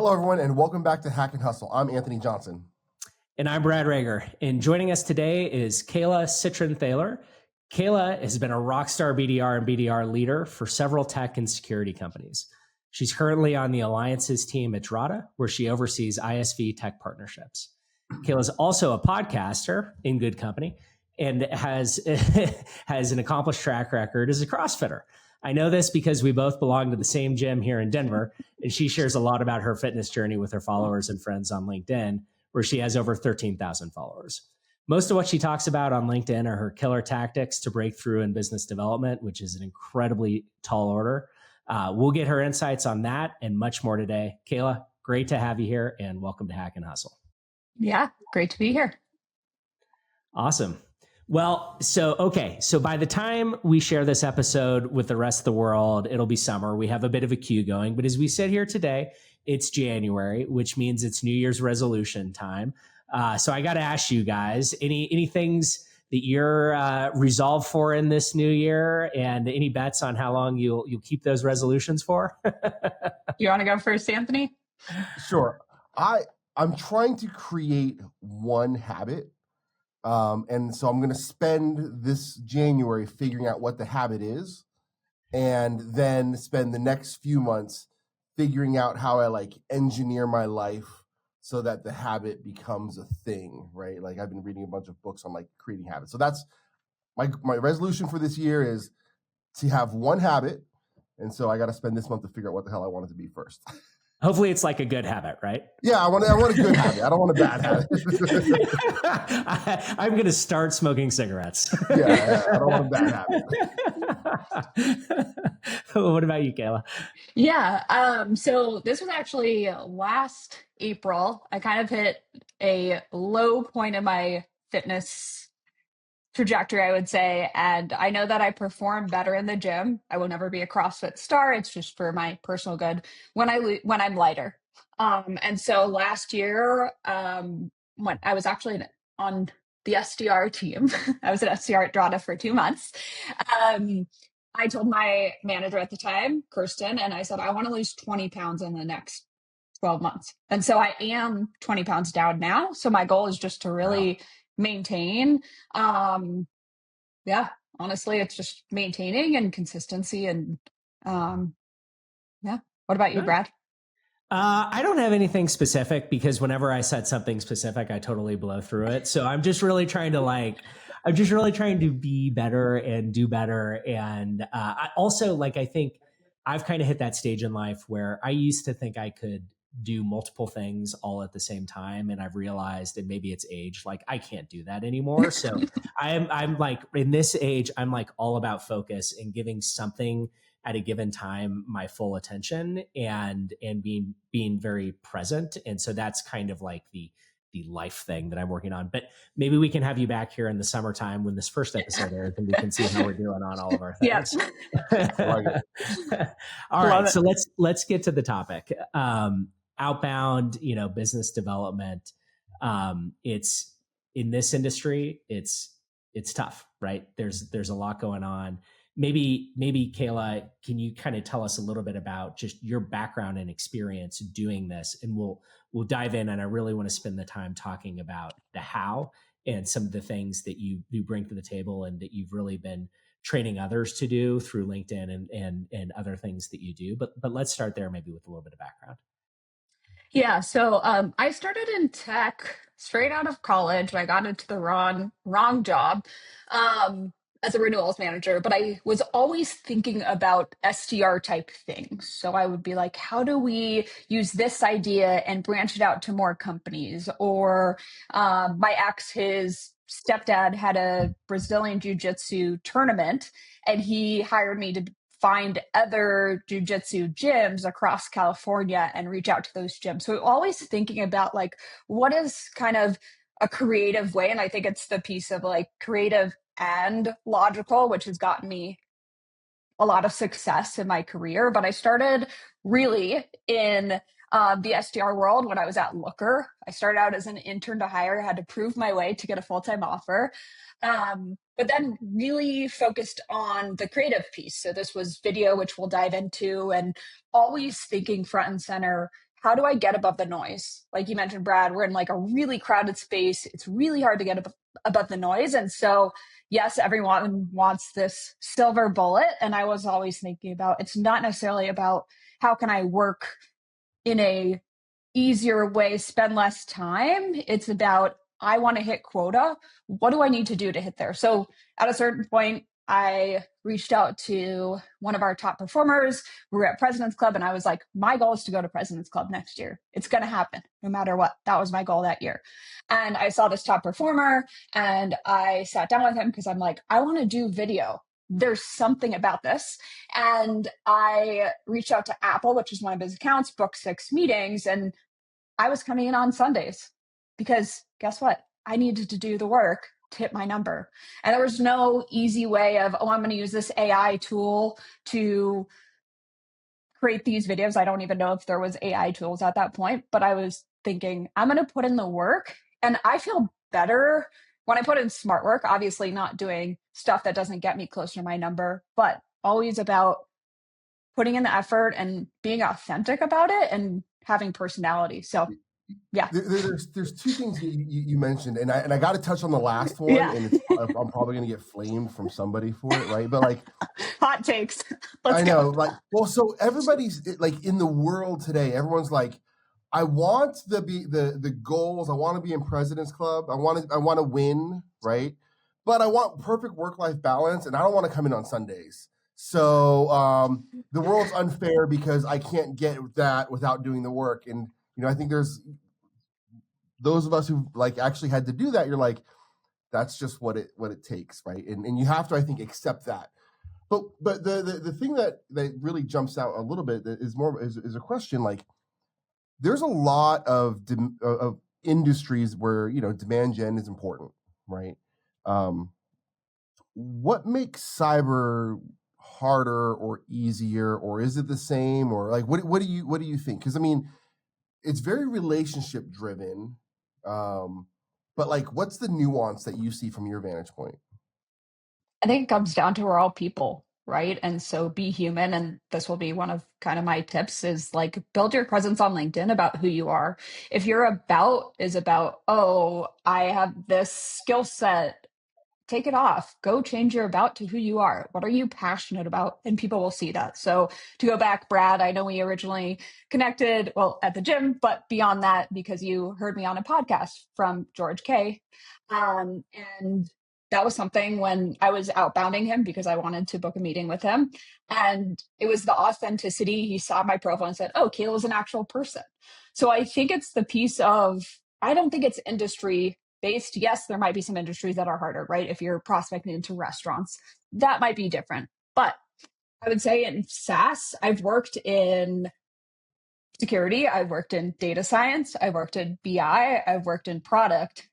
Hello, everyone, and welcome back to Hack and Hustle. I'm Anthony Johnson. And I'm Brad Rager. And joining us today is Kayla Cytron-Thaler. Kayla has been a rockstar BDR and BDR leader for several tech and security companies. She's currently on the Alliances team at Drata, where she oversees ISV tech partnerships. Kayla's also a podcaster in good company and has an accomplished track record as a CrossFitter. I know this because we both belong to the same gym here in Denver, and she shares a lot about her fitness journey with her followers and friends on LinkedIn, where she has over 13,000 followers. Most of what she talks about on LinkedIn are her killer tactics to break through in business development, which is an incredibly tall order. We'll get her insights on that and much more today. Kayla, great to have you here, and welcome to Hack and Hustle. Yeah, great to be here. Awesome. Well, so by the time we share this episode with the rest of the world, it'll be summer. We have a bit of a queue going, but as we sit here today, it's January, which means it's New Year's resolution time. So I got to ask you guys, any things that you're resolved for in this new year, and any bets on how long you'll keep those resolutions for? You want to go first, Anthony? Sure. I'm trying to create one habit. And so I'm going to spend this January figuring out what the habit is, and then spend the next few months figuring out how I engineer my life so that the habit becomes a thing, right? Like, I've been reading a bunch of books on creating habits. So that's my resolution for this year, is to have one habit. And so I got to spend this month to figure out what the hell I want it to be first. Hopefully it's like a good habit, right? Yeah, I want a good habit. I don't want a bad habit. I'm going to start smoking cigarettes. Yeah, I don't want a bad habit. What about you, Kayla? Yeah, so this was actually last April. I kind of hit a low point in my fitness trajectory, I would say. And I know that I perform better in the gym. I will never be a CrossFit star. It's just for my personal good when I'm lighter. And so last year, when I was actually on the SDR team, I was an SDR at Drata for 2 months. I told my manager at the time, Kirsten, and I said, I want to lose 20 pounds in the next 12 months. And so I am 20 pounds down now. So my goal is just to really maintain. Yeah, honestly, it's just maintaining and consistency. And yeah. What about you, Brad? I don't have anything specific, because whenever I set something specific, I totally blow through it. So I'm just really trying to be better and do better. And I also, I think I've kind of hit that stage in life where I used to think I could do multiple things all at the same time. And I've realized, and maybe it's age, I can't do that anymore. So I'm in this age, I'm all about focus and giving something at a given time my full attention, and being very present. And so that's kind of the life thing that I'm working on. But maybe we can have you back here in the summertime when this first episode airs, and we can see how we're doing on all of our things. Yeah. All right. So let's get to the topic. Outbound, business development. It's in this industry, it's tough, right? There's a lot going on. Maybe Kayla, can you kind of tell us a little bit about just your background and experience doing this, and we'll dive in. And I really want to spend the time talking about the how and some of the things that you bring to the table, and that you've really been training others to do through LinkedIn and other things that you do. But let's start there, maybe with a little bit of background. Yeah. So I started in tech straight out of college. I got into the wrong job as a renewals manager, but I was always thinking about SDR type things. So I would be like, how do we use this idea and branch it out to more companies? Or my ex, his stepdad had a Brazilian jiu-jitsu tournament, and he hired me to find other jiu-jitsu gyms across California and reach out to those gyms. So always thinking about what is kind of a creative way. And I think it's the piece of creative and logical, which has gotten me a lot of success in my career. But I started really in the SDR world when I was at Looker. I started out as an intern to hire, had to prove my way to get a full-time offer. But then really focused on the creative piece. So this was video, which we'll dive into, and always thinking front and center, how do I get above the noise? Like you mentioned, Brad, we're in like a really crowded space. It's really hard to get above the noise. And so, yes, everyone wants this silver bullet. And I was always thinking about, it's not necessarily about how can I work in a easier way, spend less time. It's about, I want to hit quota. What do I need to do to hit there? So at a certain point, I reached out to one of our top performers. We were at President's Club, and I was like, my goal is to go to President's Club next year. It's going to happen no matter what. That was my goal that year. And I saw this top performer, and I sat down with him because I'm like, I want to do video. There's something about this. And I reached out to Apple, which is one of his accounts, booked 6 meetings, and I was coming in on Sundays because guess what? I needed to do the work to hit my number. And there was no easy way of, oh, I'm going to use this AI tool to create these videos. I don't even know if there was AI tools at that point, but I was thinking, I'm going to put in the work. And I feel better when I put in smart work, obviously not doing stuff that doesn't get me closer to my number, but always about putting in the effort and being authentic about it and having personality. So yeah. There's 2 things you mentioned, and I got to touch on the last one, Yeah. and I'm probably going to get flamed from somebody for it, right? But like, hot takes. Let's I know, go. like, well, so everybody's like in the world today, everyone's like, I want the goals. I want to be in President's Club. I want to win, right? But I want perfect work-life balance, and I don't want to come in on Sundays. So the world's unfair because I can't get that without doing the work. And I think there's those of us who like actually had to do that. You're like, that's just what it takes, right? And you have to, I think, accept that. But the thing that really jumps out a little bit is a question like, there's a lot of industries where demand gen is important, right? What makes cyber harder or easier, or is it the same, or like what do you think? Because I mean, it's very relationship driven, but like, what's the nuance that you see from your vantage point? I think it comes down to we're all people, right? And so be human. And this will be one of kind of my tips is like build your presence on LinkedIn about who you are. If your about is about, oh, I have this skill set, take it off. Go change your about to who you are. What are you passionate about? And people will see that. So to go back, Brad, I know we originally connected, well, at the gym, but beyond that, because you heard me on a podcast from George K. And that was something when I was outbounding him because I wanted to book a meeting with him. And it was the authenticity. He saw my profile and said, oh, Kayla's an actual person. So I think it's the piece of, I don't think it's industry based. Yes, there might be some industries that are harder, right? If you're prospecting into restaurants, that might be different. But I would say in SaaS, I've worked in security, I've worked in data science, I've worked in BI, I've worked in product.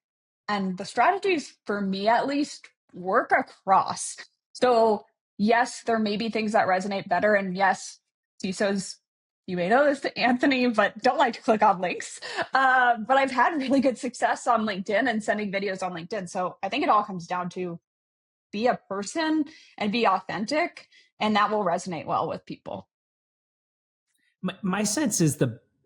And the strategies, for me at least, work across. So yes, there may be things that resonate better. And yes, CISOs, you may know this, Anthony, but don't like to click on links. But I've had really good success on LinkedIn and sending videos on LinkedIn. So I think it all comes down to be a person and be authentic, and that will resonate well with people. My sense is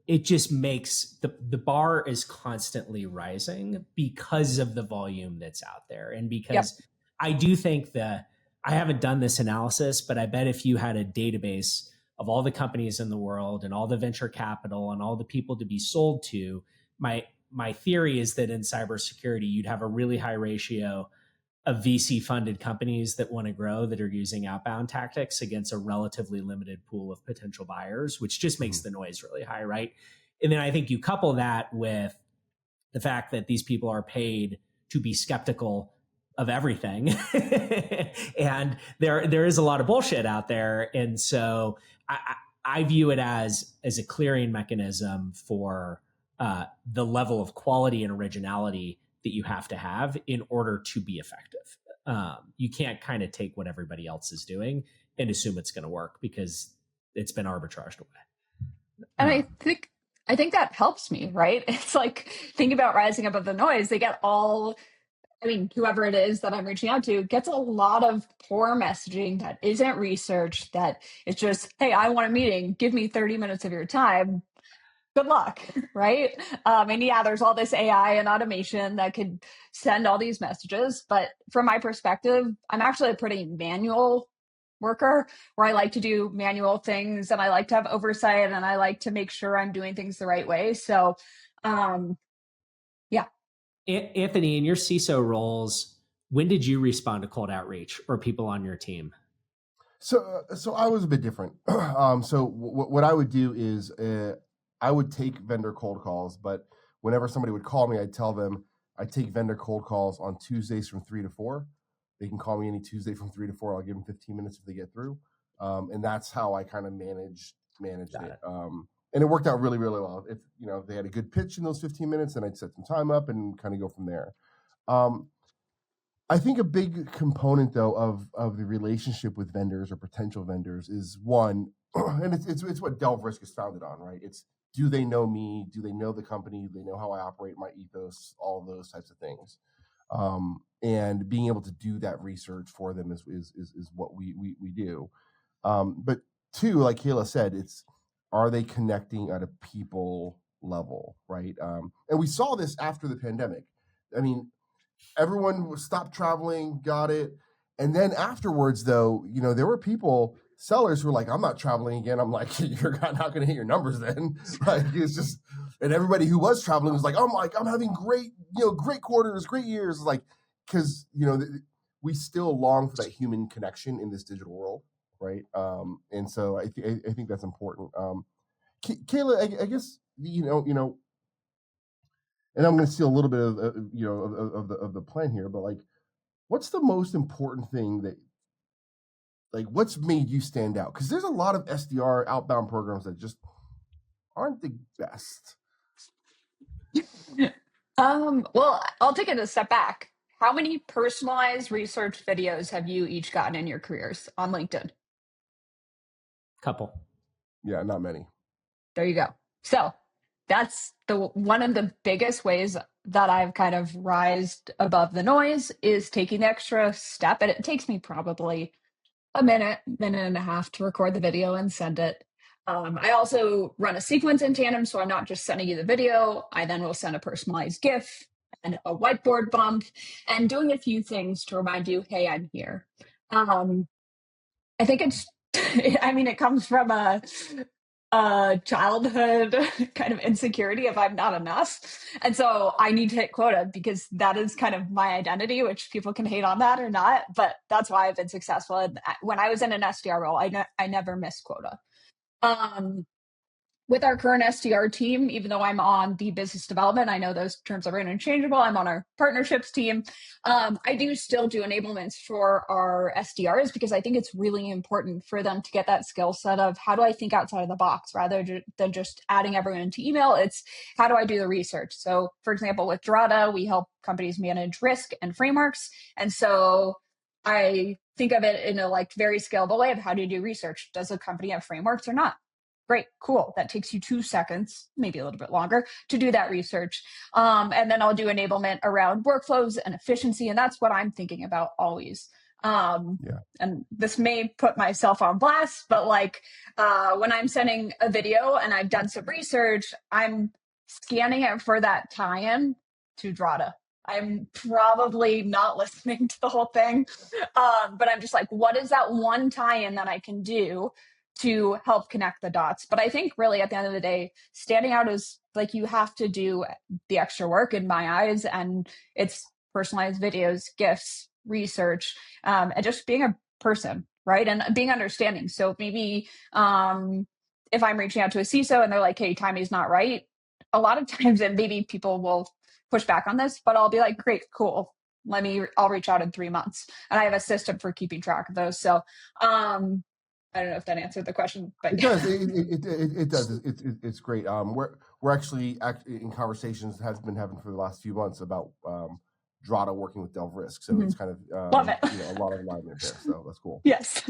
it just makes the bar is constantly rising because of the volume that's out there. And because I do think I haven't done this analysis, but I bet if you had a database of all the companies in the world and all the venture capital and all the people to be sold to, my theory is that in cybersecurity, you'd have a really high ratio of VC funded companies that want to grow that are using outbound tactics against a relatively limited pool of potential buyers, which just makes the noise really high, right? And then I think you couple that with the fact that these people are paid to be skeptical of everything. And there is a lot of bullshit out there. And so I view it as a clearing mechanism for the level of quality and originality that you have to have in order to be effective. You can't kind of take what everybody else is doing and assume it's going to work because it's been arbitraged away. And I think that helps me, right? It's like, think about rising above the noise. They get whoever it is that I'm reaching out to gets a lot of poor messaging that isn't researched, that it's just, hey, I want a meeting. Give me 30 minutes of your time. good luck, right? And yeah, there's all this AI and automation that could send all these messages. But from my perspective, I'm actually a pretty manual worker where I like to do manual things and I like to have oversight and I like to make sure I'm doing things the right way. So, yeah. Anthony, in your CISO roles, when did you respond to cold outreach or people on your team? So I was a bit different. What I would do is I would take vendor cold calls, but whenever somebody would call me, I'd tell them I take vendor cold calls on Tuesdays from 3 to 4. They can call me any Tuesday from 3 to 4. I'll give them 15 minutes if they get through, and that's how I kind of managed it. And it worked out really, really well. If they had a good pitch in those 15 minutes, then I'd set some time up and kind of go from there. I think a big component, though, of the relationship with vendors or potential vendors is one, and it's what Delve Risk is founded on, right? It's, do they know me? Do they know the company? Do they know how I operate, my ethos, all of those types of things? And being able to do that research for them is what we do. But two, like Kayla said, it's, are they connecting at a people level, right? And we saw this after the pandemic. I mean, everyone stopped traveling, got it. And then afterwards, though, there were sellers who were like, I'm not traveling again. I'm like, you're not going to hit your numbers then. Like, it's just, and everybody who was traveling was like, I'm having great quarters, great years. Like, because, we still long for that human connection in this digital world, right? And so I think that's important. Kayla, I guess, and I'm going to steal a little bit of the plan here, but like, what's the most important thing what's made you stand out? Because there's a lot of SDR outbound programs that just aren't the best. Well, I'll take it a step back. How many personalized research videos have you each gotten in your careers on LinkedIn? Couple. Yeah, not many. There you go. So that's one of the biggest ways that I've kind of rised above the noise is taking the extra step. And it takes me probably a minute and a half to record the video and send it. I also run a sequence in tandem, so I'm not just sending you the video. I then will send a personalized GIF and a whiteboard bump and doing a few things to remind you, hey, I'm here. I think it comes from a childhood kind of insecurity of I'm not enough. And so I need to hit quota because that is kind of my identity, which people can hate on that or not, but that's why I've been successful. And when I was in an SDR role, I never missed quota. With our current SDR team, even though I'm on the business development, I know those terms are interchangeable. I'm on our partnerships team. I do still do enablements for our SDRs because I think it's really important for them to get that skill set of how do I think outside of the box rather than just adding everyone into email. It's how do I do the research? So for example, with Drata, we help companies manage risk and frameworks. And so I think of it in a very scalable way of how do you do research? Does a company have frameworks or not? Great, cool. That takes you 2 seconds, maybe a little bit longer to do that research. And then I'll do enablement around workflows and efficiency. And that's what I'm thinking about always. And this may put myself on blast, but when I'm sending a video and I've done some research, I'm scanning it for that tie-in to Drata. I'm probably not listening to the whole thing, but I'm just like, what is that one tie-in that I can do to help connect the dots? But I think really at the end of the day, standing out is you have to do the extra work in my eyes, and it's personalized videos, GIFs, research, and just being a person, right? And being understanding. So maybe if I'm reaching out to a CISO and they're like, hey, timing's not right, a lot of times, and maybe people will push back on this, but I'll be like, great, cool. I'll reach out in 3 months. And I have a system for keeping track of those. So I don't know if that answered the question, but it does. It does. It's great. We're actually in conversations has been having for the last few months about Drata working with Delve Risk. So it's kind of love it. A lot of alignment there. So that's cool. Yes.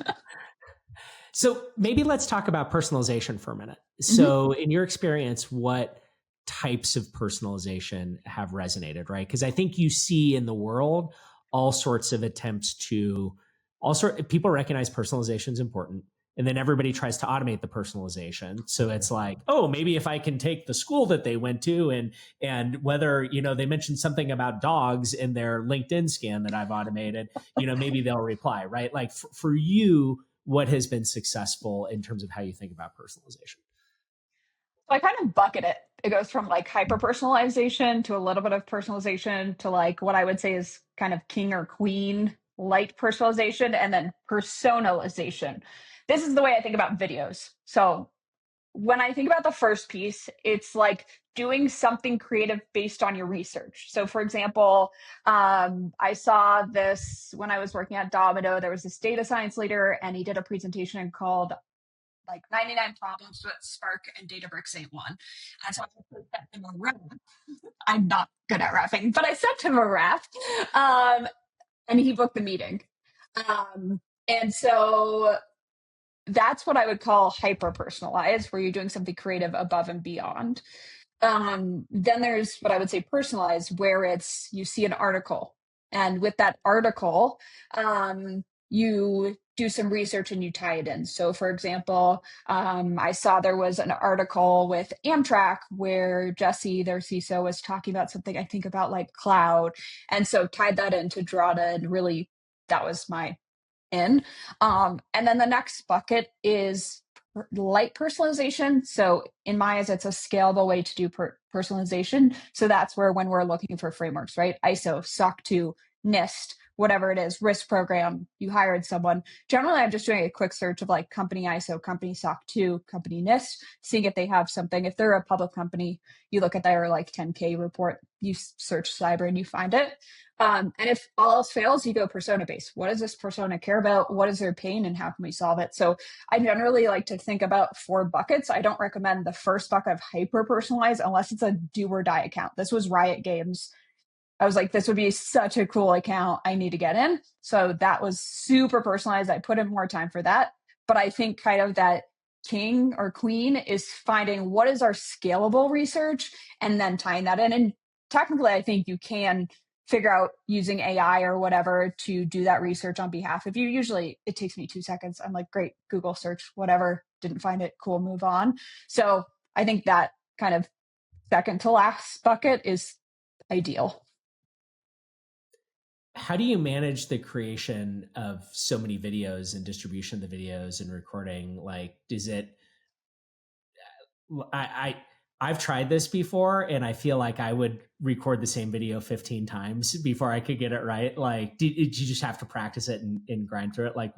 So maybe let's talk about personalization for a minute. So in your experience, what types of personalization have resonated, right? Because I think you see in the world all sorts of attempts to people recognize personalization is important. And then everybody tries to automate the personalization. So it's like, oh, maybe if I can take the school that they went to and whether, they mentioned something about dogs in their LinkedIn scan that I've automated, maybe they'll reply, right? Like for you, what has been successful in terms of how you think about personalization? So I kind of bucket it. It goes from like hyper personalization to a little bit of personalization to like what I would say is kind of king or queen light personalization, and then personalization. This is the way I think about videos. So when I think about the first piece, it's like doing something creative based on your research. So, for example, I saw this when I was working at Domino. There was this data science leader, and he did a presentation called like 99 problems, but Spark and Databricks ain't one. And so I sent him a rap. I'm not good at rapping, but I sent him a rap, and he booked the meeting. And so that's what I would call hyper personalized, where you're doing something creative above and beyond. Then there's what I would say personalized, where it's you see an article, and with that article, you do some research and you tie it in. So, for example, I saw there was an article with Amtrak where Jesse, their CISO, was talking about something I think about like cloud, and so tied that in to draw it in. Really, that was my in. And then the next bucket is light personalization. So in my eyes, it's a scalable way to do personalization. So that's where when we're looking for frameworks, right? ISO, SOC 2, NIST, whatever it is, risk program, you hired someone. Generally, I'm just doing a quick search of like company ISO, company SOC 2, company NIST, seeing if they have something. If they're a public company, you look at their like 10K report, you search cyber and you find it. And if all else fails, you go persona based. What does this persona care about? What is their pain and how can we solve it? So I generally like to think about 4 buckets. I don't recommend the first bucket of hyper personalized unless it's a do or die account. This was Riot Games. I was like, this would be such a cool account. I need to get in. So that was super personalized. I put in more time for that. But I think kind of that king or queen is finding what is our scalable research and then tying that in. And technically, I think you can figure out using AI or whatever to do that research on behalf of you. Usually it takes me 2 seconds. I'm like, great, Google search, whatever, didn't find it, cool, move on. So I think that kind of second to last bucket is ideal. How do you manage the creation of so many videos and distribution of the videos and recording? Like, is it, I've tried this before and I feel like I would record the same video 15 times before I could get it right. Like, did you just have to practice it and grind through it? Like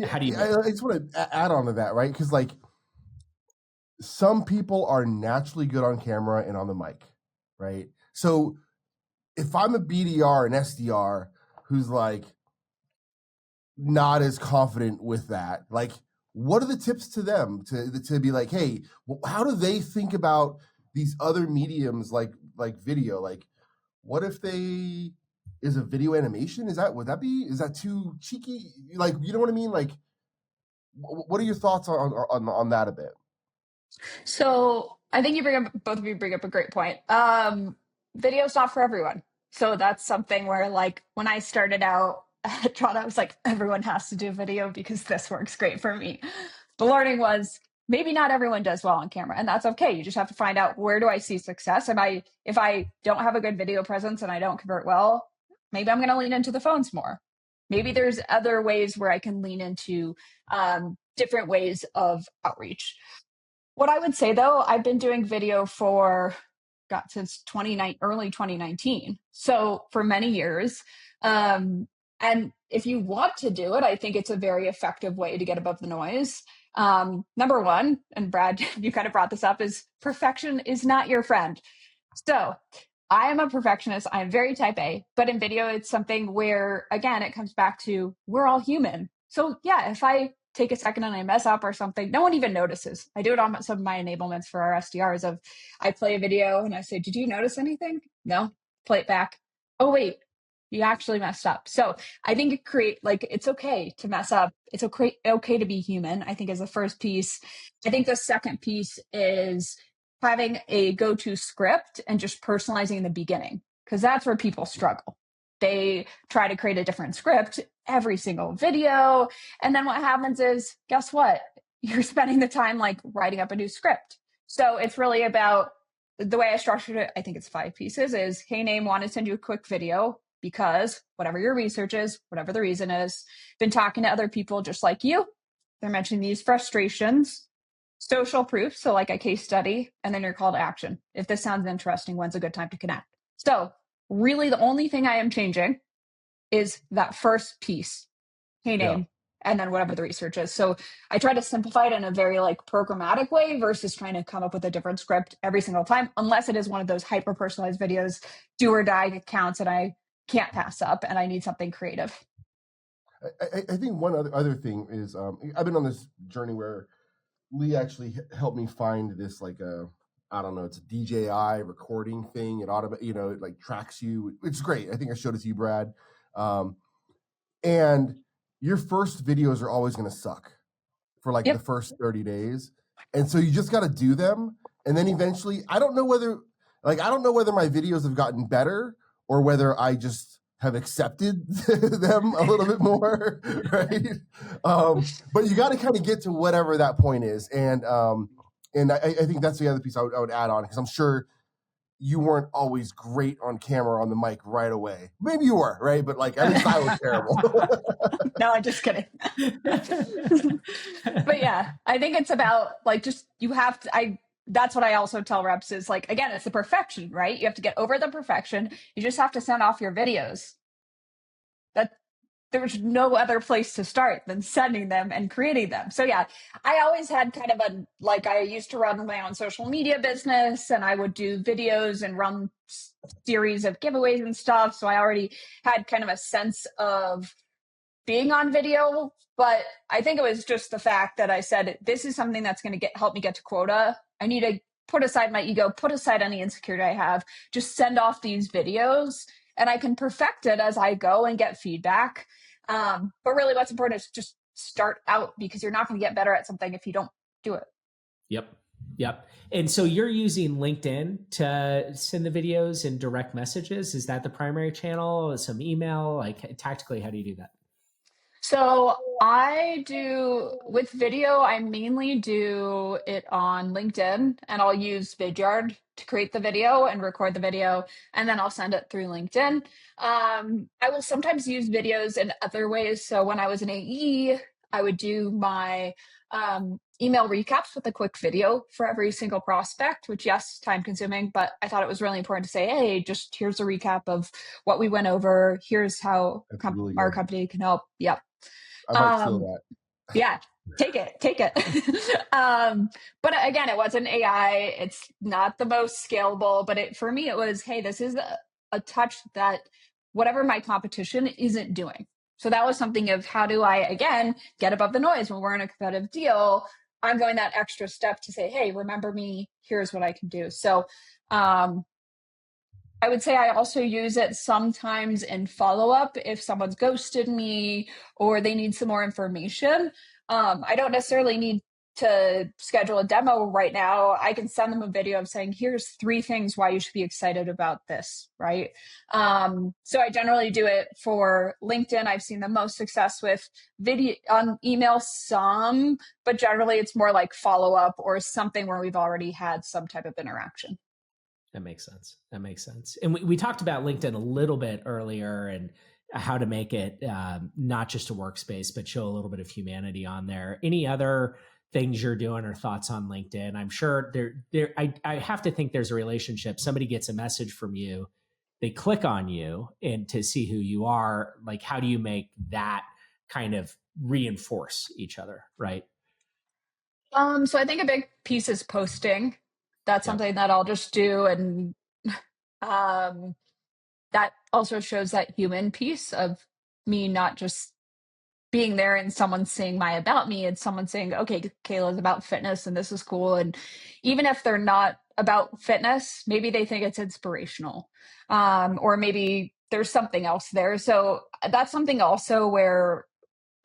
how do you? I just want to add on to that, right? Because like some people are naturally good on camera and on the mic, right? So if I'm a BDR and SDR who's like not as confident with that, like what are the tips to them to be like, hey, how do they think about these other mediums like video? Like, what if they is a video animation? Is that too cheeky? Like, you know what I mean? Like, what are your thoughts on that a bit? So I think both of you bring up a great point. Video's not for everyone. So that's something where like when I started out at Toronto, I was like, everyone has to do video because this works great for me. The learning was maybe not everyone does well on camera, and that's okay. You just have to find out, where do I see success? If I don't have a good video presence and I don't convert well, maybe I'm going to lean into the phones more. Maybe there's other ways where I can lean into different ways of outreach. What I would say though, I've been doing video since early 2019. So for many years. And if you want to do it, I think it's a very effective way to get above the noise. Number one, and Brad, you kind of brought this up, is perfection is not your friend. So I am a perfectionist. I'm very type A, but in video, it's something where, again, it comes back to we're all human. So yeah, if I take a second and I mess up or something, no one even notices. I do it on some of my enablements for our SDRs of I play a video and I say, did you notice anything? No, play it back. Oh, wait, you actually messed up. So I think it's okay to mess up. It's okay to be human, I think, is the first piece. I think the second piece is having a go-to script and just personalizing in the beginning, because that's where people struggle. They try to create a different script every single video. And then what happens is, guess what? You're spending the time like writing up a new script. So it's really about the way I structured it. I think it's 5 pieces is, hey, name, want to send you a quick video because whatever your research is, whatever the reason is, been talking to other people just like you. They're mentioning these frustrations, social proof. So like a case study, and then your call to action. If this sounds interesting, when's a good time to connect? So really the only thing I am changing is that first piece, hey, name, and then whatever the research is. So I try to simplify it in a very like programmatic way versus trying to come up with a different script every single time, unless it is one of those hyper personalized videos, do or die accounts that I can't pass up and I need something creative. I think one other thing is I've been on this journey where Lee actually helped me find this like I don't know, it's a DJI recording thing. It it like tracks you. It's great. I think I showed it to you, Brad. And your first videos are always going to suck for like the first 30 days. And so you just got to do them. And then eventually, I don't know whether my videos have gotten better or whether I just have accepted them a little bit more, right? But you got to kind of get to whatever that point is. And I think that's the other piece I would add on, because I'm sure you weren't always great on camera on the mic right away. Maybe you were, right? But like, at least I was terrible. No, I'm just kidding. But yeah, I think it's about like, just, you have to, that's what I also tell reps is like, again, it's the perfection, right? You have to get over the perfection. You just have to send off your videos. There's no other place to start than sending them and creating them. So yeah, I always had kind of I used to run my own social media business, and I would do videos and run series of giveaways and stuff. So I already had kind of a sense of being on video, but I think it was just the fact that I said, this is something that's going to help me get to quota. I need to put aside my ego, put aside any insecurity I have, just send off these videos, and I can perfect it as I go and get feedback. But really what's important is just start out, because you're not going to get better at something if you don't do it. Yep. And so you're using LinkedIn to send the videos and direct messages. Is that the primary channel? Some email? Like tactically, how do you do that? So I do with video, I mainly do it on LinkedIn, and I'll use Vidyard to create the video and record the video, and then I'll send it through LinkedIn. I will sometimes use videos in other ways. So when I was an AE, I would do my email recaps with a quick video for every single prospect, which, yes, time consuming, but I thought it was really important to say, hey, just here's a recap of what we went over. Here's how our company can help. Yep. I might steal that. Yeah, take it. But again, it wasn't AI. It's not the most scalable, but for me, it was, hey, this is a touch that whatever my competition isn't doing. So that was something of, how do I, again, get above the noise when we're in a competitive deal? I'm going that extra step to say, hey, remember me, here's what I can do. So I would say I also use it sometimes in follow-up if someone's ghosted me or they need some more information. I don't necessarily need to schedule a demo right now. I can send them a video of saying, here's 3 things why you should be excited about this, right? So I generally do it for LinkedIn. I've seen the most success with video on email some, but generally it's more like follow-up or something where we've already had some type of interaction. That makes sense. And we talked about LinkedIn a little bit earlier and how to make it not just a workspace, but show a little bit of humanity on there. Any other things you're doing or thoughts on LinkedIn? I'm sure I have to think there's a relationship. Somebody gets a message from you, they click on you and to see who you are. Like, how do you make that kind of reinforce each other, right? So I think a big piece is posting. That's something that I'll just do. And that also shows that human piece of me not just being there and someone saying my about me. It's someone saying, okay, Kayla's about fitness and this is cool. And even if they're not about fitness, maybe they think it's inspirational. Or maybe there's something else there. So that's something also where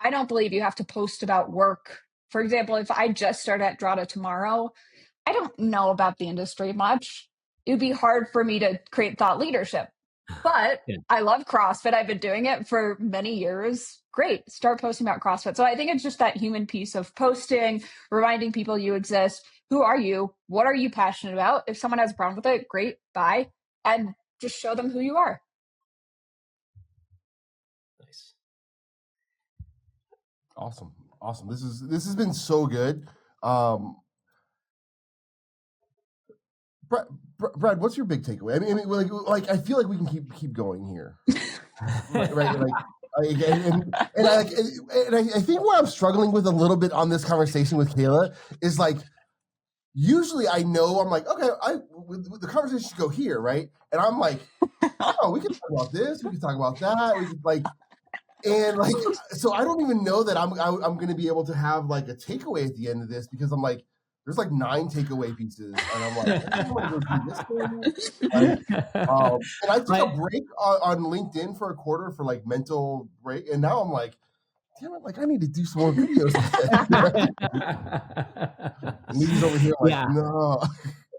I don't believe you have to post about work. For example, if I just start at Drata tomorrow, I don't know about the industry much. It would be hard for me to create thought leadership. But Yeah. I love CrossFit. I've been doing it for many years. Great. Start posting about CrossFit. So I think it's just that human piece of posting, reminding people you exist. Who are you? What are you passionate about? If someone has a problem with it, great. Bye. And just show them who you are. Nice. Awesome. This has been so good. Brad, what's your big takeaway? I mean, like I feel like we can keep going here, right? Like, I think what I'm struggling with a little bit on this conversation with Kayla is like, usually I know I'm like, okay, the conversation should go here, right? And I'm like, oh, we can talk about this, we can talk about that, we could so I don't even know that I'm going to be able to have like a takeaway at the end of this, because I'm like, there's like 9 takeaway pieces, and I'm like, I think I'm going to go do this thing. And I took a break on LinkedIn for a quarter for like mental break, and now I'm like, damn it, like I need to do some more videos. Lee's over here like, no.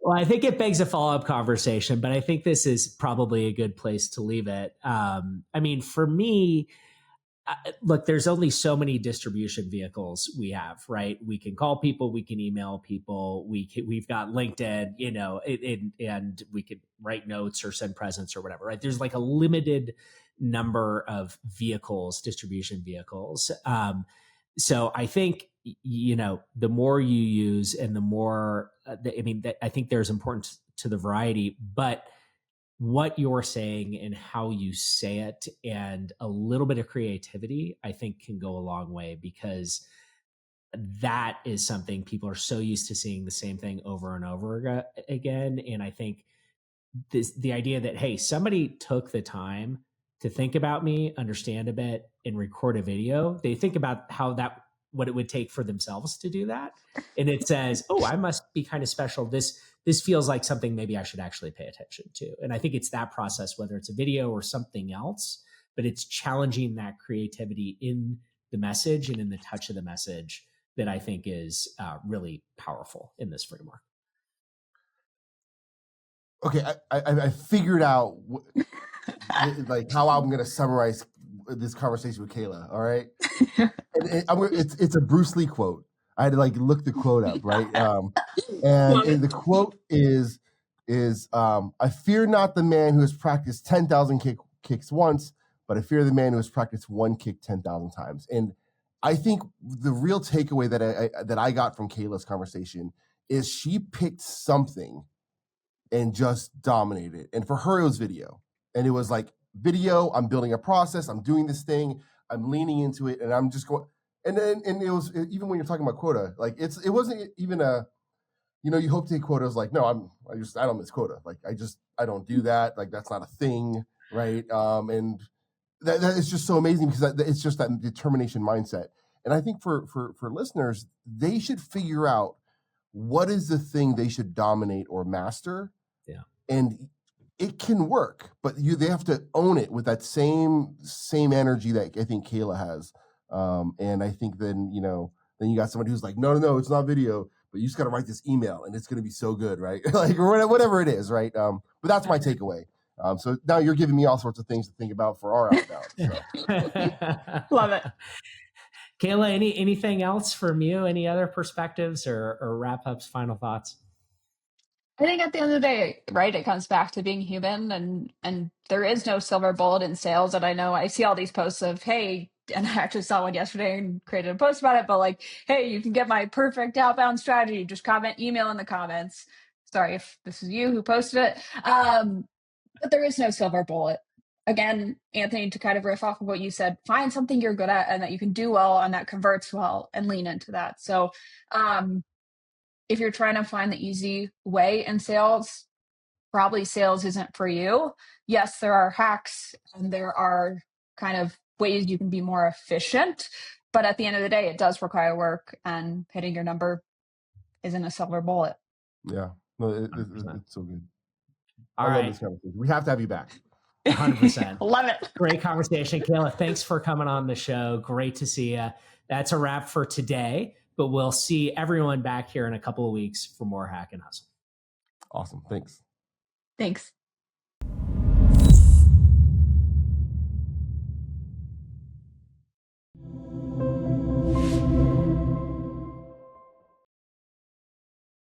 Well, I think it begs a follow-up conversation, but I think this is probably a good place to leave it. I mean, for me, look, there's only so many distribution vehicles we have, right? We can call people, we can email people, we've got LinkedIn, you know, and we could write notes or send presents or whatever, right? There's like a limited number of vehicles, distribution vehicles. So I think, you know, the more you use and the more, I think there's importance to the variety, but what you're saying and how you say it and a little bit of creativity, I think can go a long way, because that is something people are so used to seeing the same thing over and over again. And I think the idea that, hey, somebody took the time to think about me, understand a bit, and record a video. They think about what it would take for themselves to do that. And it says, oh, I must be kind of special. This feels like something maybe I should actually pay attention to. And I think it's that process, whether it's a video or something else, but it's challenging that creativity in the message and in the touch of the message that I think is really powerful in this framework. Okay, I figured out like how I'm going to summarize this conversation with Kayla. All right, it's a Bruce Lee quote. I had to like look the quote up, right? And the quote is I fear not the man who has practiced 10,000 kicks once, but I fear the man who has practiced one kick 10,000 times. And I think the real takeaway that I got from Kayla's conversation is she picked something and just dominated. And for her, it was video. And it was like, video, I'm building a process, I'm doing this thing, I'm leaning into it, and I'm just going. And it was, even when you're talking about quota, like it wasn't even a, you know, you hope to hit quota. It was like, no, I don't miss quota. Like I don't do that. Like that's not a thing, right? And that is just so amazing, because it's just that determination mindset. And I think for listeners, they should figure out what is the thing they should dominate or master. Yeah. And it can work, but they have to own it with that same energy that I think Kayla has. And I think then you got somebody who's like, no, it's not video, but you just got to write this email and it's going to be so good, right? Like, or whatever it is, right? But that's my takeaway. So now you're giving me all sorts of things to think about for our Outbound. So. Love it. Kayla, anything else from you? Any other perspectives or wrap-ups, final thoughts? I think at the end of the day, right, it comes back to being human, and there is no silver bullet in sales. And I know I see all these posts of, hey, and I actually saw one yesterday and created a post about it, but like, hey, you can get my perfect outbound strategy. Just email in the comments. Sorry if this is you who posted it. But there is no silver bullet. Again, Anthony, to kind of riff off of what you said, find something you're good at and that you can do well and that converts well, and lean into that. So, if you're trying to find the easy way in sales, probably sales isn't for you. Yes, there are hacks and there are kind of ways you can be more efficient, but at the end of the day, it does require work, and hitting your number isn't a silver bullet. Yeah, no, it's so good. All I right. love this conversation. We have to have you back. 100%. Love it. Great conversation, Kayla. Thanks for coming on the show. Great to see you. That's a wrap for today, but we'll see everyone back here in a couple of weeks for more Hack and Hustle. Awesome. Thanks. Thanks.